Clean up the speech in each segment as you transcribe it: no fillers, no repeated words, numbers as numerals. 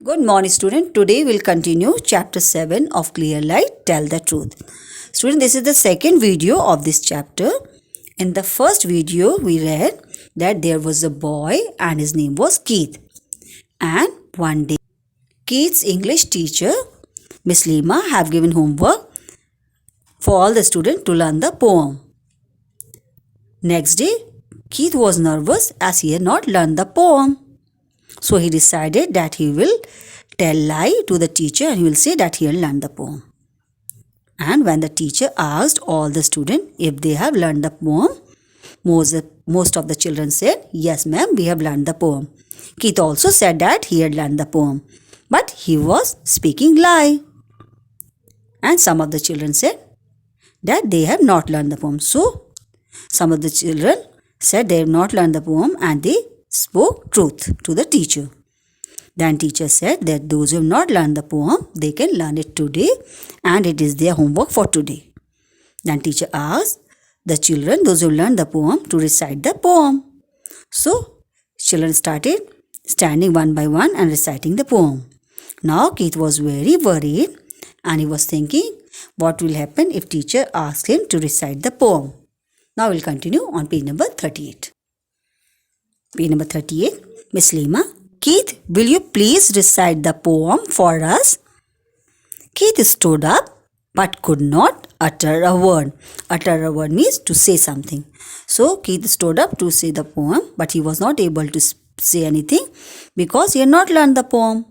Good morning, student. Today we'll continue chapter 7 of Clear Light, Tell the Truth. Student, this is the second video of this chapter. In the first video, we read that there was a boy and his name was Keith. And one day, Keith's English teacher, Miss Lima, have given homework for all the students to learn the poem. Next day, Keith was nervous as he had not learned the poem. So he decided that he will tell lie to the teacher and he will say that he had learned the poem. And when the teacher asked all the students if they have learned the poem, most of the children said, "Yes, ma'am, we have learned the poem." Keith also said that he had learned the poem, but he was speaking lie. And some of the children said that they have not learned the poem. So some of the children said they have not learned the poem and they spoke truth to the teacher. Then teacher said that those who have not learned the poem, they can learn it today and it is their homework for today. Then teacher asked the children, those who learned the poem, to recite the poem. So children started standing one by one and reciting the poem. Now Keith was very worried and he was thinking what will happen if teacher asks him to recite the poem. Now we'll continue on page number 38. Page number 38, Miss Lima. Keith, will you please recite the poem for us? Keith stood up but could not utter a word. Utter a word means to say something. So Keith stood up to say the poem, but he was not able to say anything because he had not learned the poem.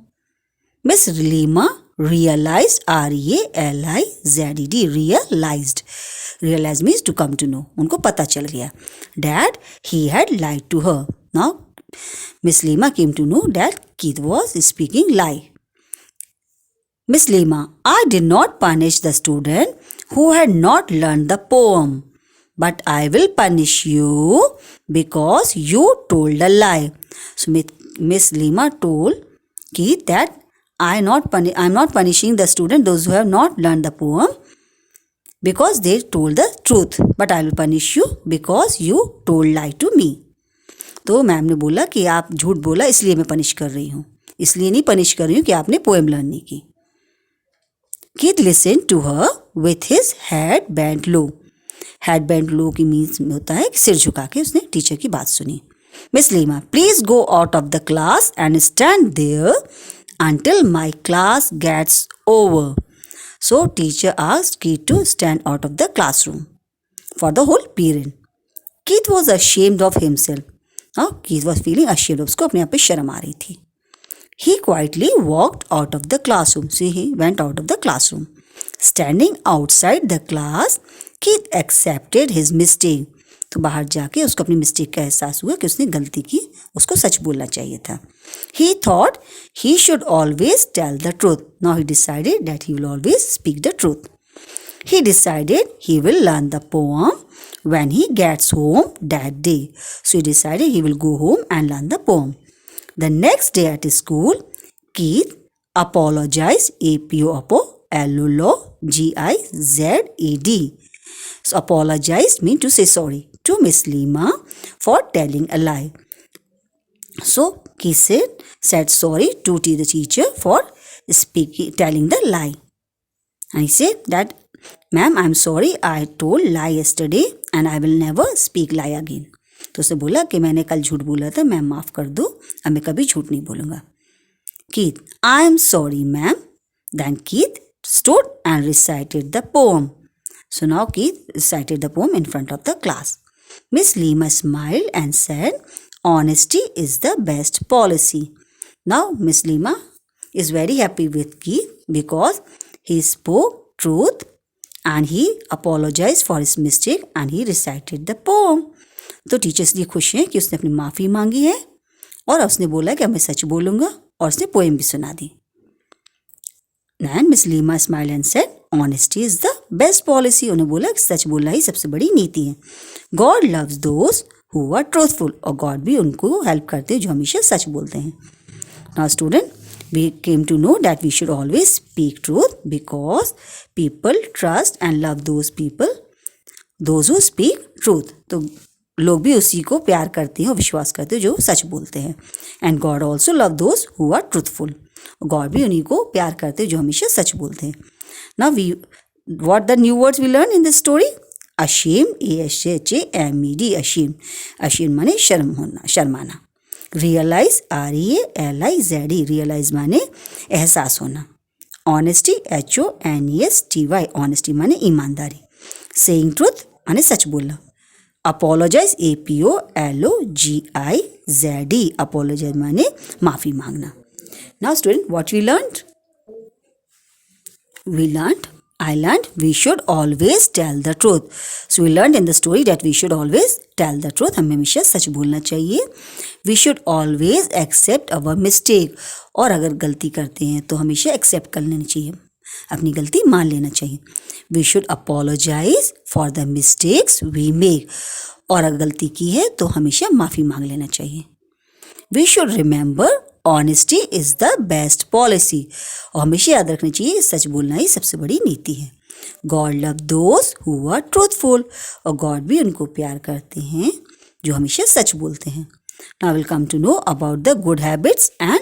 Miss Lima realized, R-E-A-L-I-Z-E-D, realized. Realize means to come to know. उनको पता चल गया that he had lied to her. Now, Miss Lima came to know that Keith was speaking lie. Miss Lima, I did not punish the student who had not learned the poem, but I will punish you because you told a lie. So Miss Lima told Keith that I am not punishing the student, those who have not learned the poem, because they told the truth, but I will punish you because you told lie to me. तो ma'am ने बोला कि आप झूठ बोला इसलिए मैं punish कर रही हूँ, इसलिए नहीं पनिश कर रही हूँ कि आपने पोएम लर्न नहीं की. Keith listened to her with his head bent low. Head bent low की मीन्स होता है कि सिर झुका के उसने टीचर की बात सुनी. Miss Lima, please go out of the class and stand there until my class gets over. So teacher asked Keith to stand out of the classroom for the whole period. Keith was ashamed of himself. Now Keith was feeling ashamed. उसको अपने आप पे शर्म आ रही थी. He quietly walked out of the classroom. See, he went out of the classroom. Standing outside the class, Keith accepted his mistake. तो बाहर जाके उसको अपनी मिस्टेक का एहसास हुआ कि उसने गलती की, उसको सच बोलना चाहिए था. He thought he should always tell the truth. Now he decided that he will always speak the truth. He decided he will learn the poem when he gets home that day. So he decided he will go home and learn the poem. The next day at school, Keith apologized, A-P-O-L-O-G-I-Z-E-D. So apologized means to say sorry to Miss Lima for telling a lie. So Keith said sorry to the teacher for telling the lie. And he said that, "Ma'am, I'm sorry, I told lie yesterday and I will never speak lie again." तो उसे बोला कि मैंने कल झूठ बोला था, ma'am माफ़ कर दो, अब मैं कभी झूठ नहीं बोलूँगा. Keith, I am sorry, ma'am. Then Keith stood and recited the poem. So now Keith recited the poem in front of the class. Miss Lima smiled and said, "Honesty is the best policy." Now Miss Lima is very happy with Keith because he spoke truth and he apologized for his mistake and he recited the poem. तो teachers लिए खुश हैं कि उसने अपनी माफ़ी मांगी है और उसने बोला कि मैं सच बोलूँगा और उसने पोएम भी सुना दी. And Miss Lima smiled and said, "Honesty is the best policy." उन्होंने बोला कि सच बोलना ही सबसे बड़ी नीति है. God loves those who are truthful. और God भी उनको हेल्प करते हैं जो हमेशा सच बोलते हैं. Now student, we came to know that we should always speak truth because people trust and love those who speak truth. तो लोग भी उसी को प्यार करते हैं और विश्वास करते हैं जो सच बोलते हैं. And God also love those who are truthful. God भी उन्हीं को प्यार करते हैं जो हमेशा सच बोलते हैं. Now what the new words we learn in this story? Ashamed, ashamed, ashamed. Ashamed माने शर्म होना, शर्माना. Realize, realize, realize माने एहसास होना. Honesty, honesty, honesty माने ईमानदारी. Saying truth माने सच बोलना. Apologize, apologize, apologize माने माफी मांगना. Now student, what we learned? I learned we should always tell the truth. So we learned in the story that we should always tell the truth. हमें हमेशा सच बोलना चाहिए. We should always accept our mistake. और अगर गलती करते हैं तो हमेशा accept कर लेनी चाहिए, अपनी गलती मान लेना चाहिए. We should apologize for the mistakes we make. और अगर गलती की है तो हमेशा माफ़ी मांग लेना चाहिए. We should remember honesty is the best policy. और हमेशा याद रखना चाहिए सच बोलना ही सबसे बड़ी नीति है. God love those who are truthful. और God भी उनको प्यार करते हैं जो हमेशा सच बोलते हैं. Now we'll come to know about the good habits and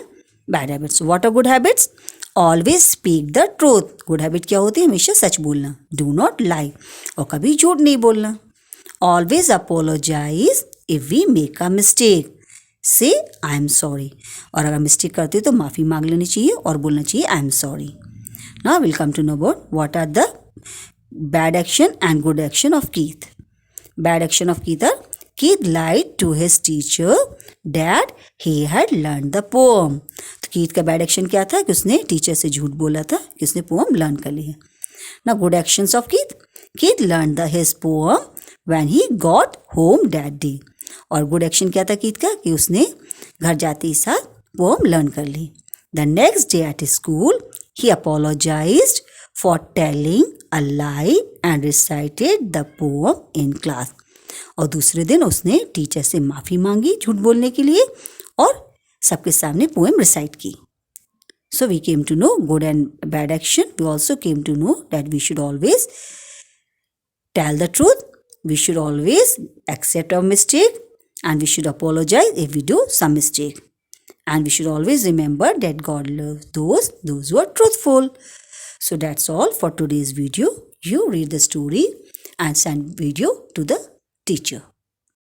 bad habits. So what are good habits? Always speak the truth. Good habit क्या होती है? हमेशा सच बोलना. Do not lie. और कभी झूठ नहीं बोलना. Always apologize if we make a mistake. Say I am sorry. और अगर मिस्टेक करते हो तो माफ़ी मांग लेनी चाहिए और बोलना चाहिए I am sorry. Now we'll come to know about what are the bad action and good action of Keith. Bad action of Keith are Keith lied to his teacher that he had learned the poem. तो Keith का bad action क्या था कि उसने teacher से झूठ बोला था कि उसने पोम लर्न कर ली है. Now good actions of Keith. Keith learned his poem when he got home that day. और गुड एक्शन क्या था कीथ का कि उसने घर जाते ही साथ पोम लर्न कर ली. The next day at school he apologised for telling a lie and recited the poem in class. और दूसरे दिन उसने टीचर से माफ़ी मांगी झूठ बोलने के लिए और सबके सामने पोएम रिसाइट की. So we came to know good and bad action. We also came to know that we should always tell the truth. We should always accept our mistake. And we should apologize if we do some mistake. And we should always remember that God loves those who are truthful. So that's all for today's video. You read the story and send video to the teacher.